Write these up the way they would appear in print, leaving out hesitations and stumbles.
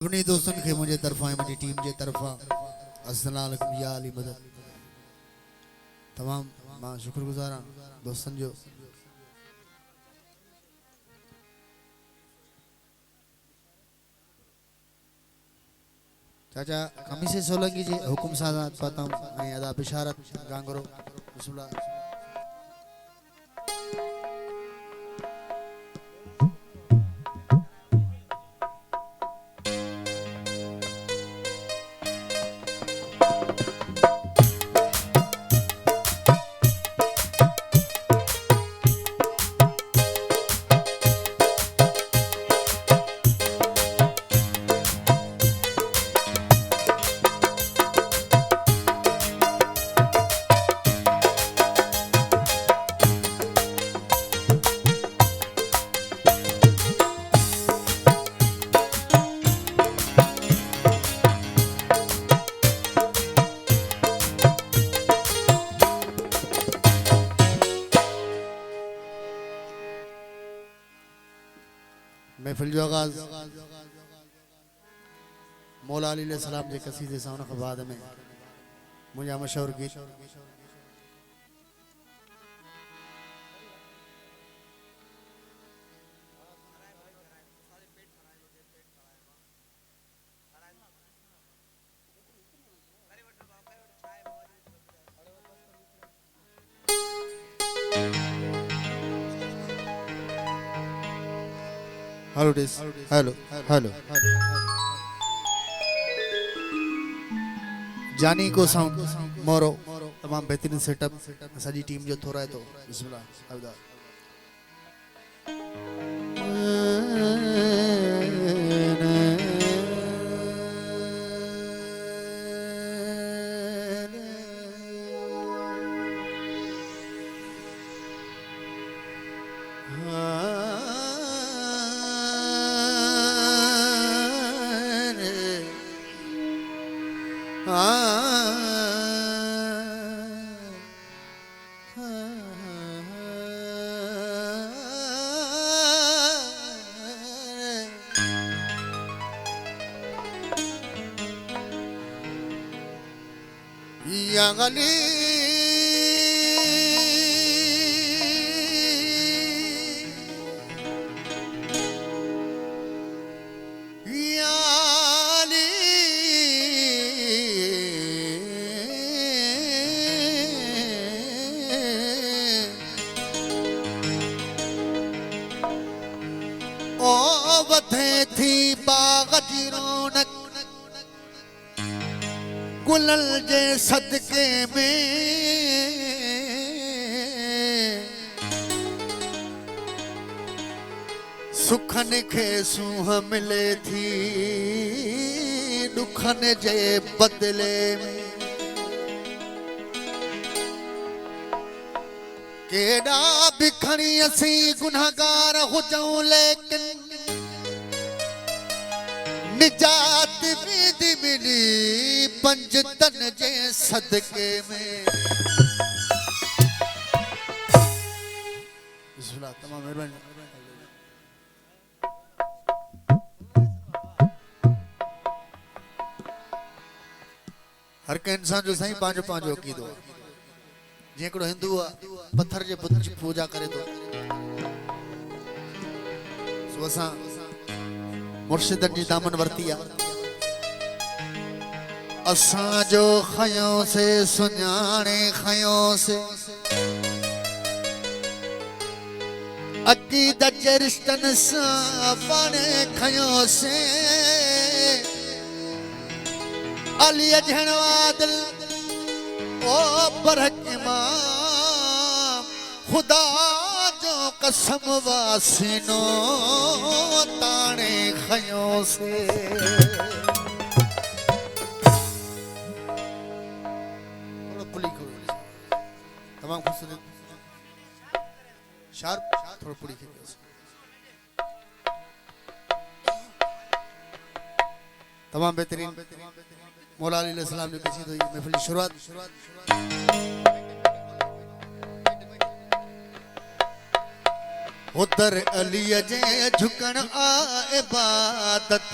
अपनी दोस्तन खे मुझे तरफा मुझी टीम जे तरफा अस्सलाम वालेकुम या अली मदद तमाम मां शुक्रगुजार दोस्तन जो चाचा कमीसे सोलंगी जी हुकुम सादात पाता हूं अदा बिशारत गांगरो बिस्मिल्लाह महफिल जो आगाज मौला अली सलाम के कसीदे साउन के बाद में मुझे मशहूर गीत हेलो डिस हेलो हेलो जानी को साउंड मोरो तमाम बेहतरीन सेटअप सजी टीम जो थोड़ा है तो बिस्मिल्लाह अब्दा या गली या अली ओ वथे थी बाग जी रौनक गुलल जे सदके में सुखन खे सूह मिले थी दुखन जे बदले में केड़ा भी खणी असी गुनहगार हुजऊं लेकिन निजात भी मिली पंजतन जे सदके में बिस्मिल्लाह तमाम मेहरबानी हर के इंसान जो सही पांचो पांचो कीदो जेकड़ो हिंदू पत्थर जे बुत जी पूजा करे तो सो असा मुर्शिदन जी दामन वरती असा जो खयों से सुञाणे खयों से अकीदत जे रिश्तन सां पाणे खयों से अली अजहण वादिल ओ बरहक इमाम खुदा जो कसम वासिनो ताणे खयों से तमाम खूबसूरत शार्प थोड़ा पूरी की तमाम बेहतरीन मौला अली सलाम ने कसी तो महफिल की शुरुआत उधर अली जे झुकण आ इबादत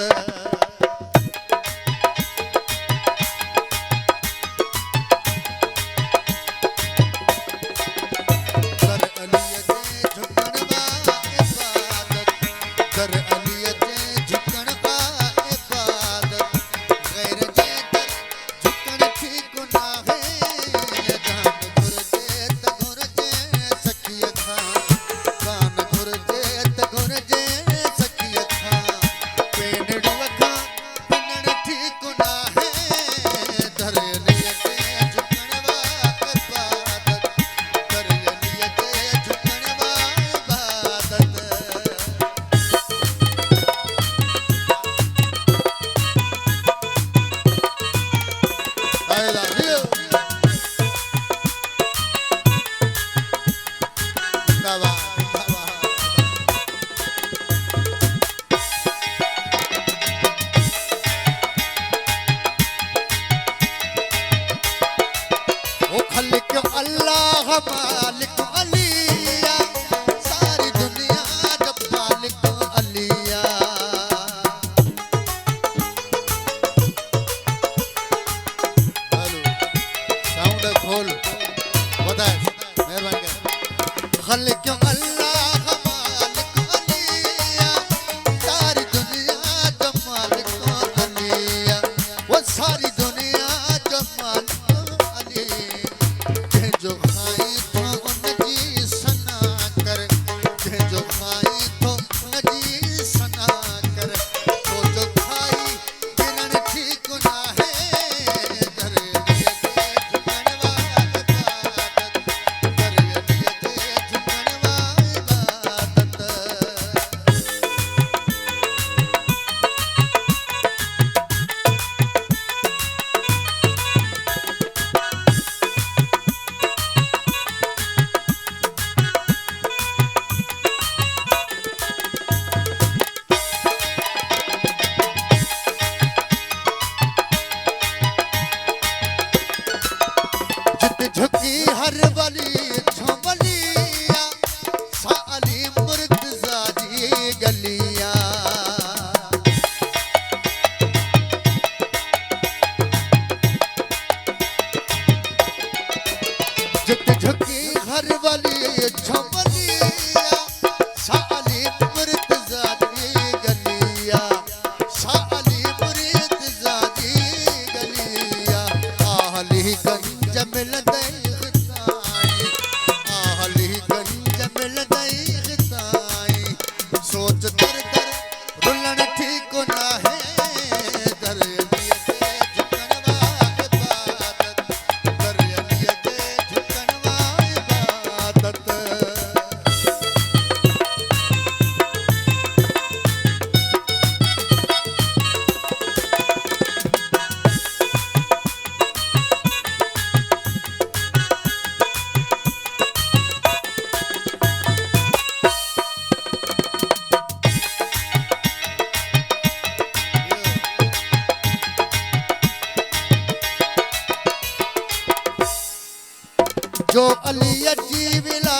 जो अली जी विला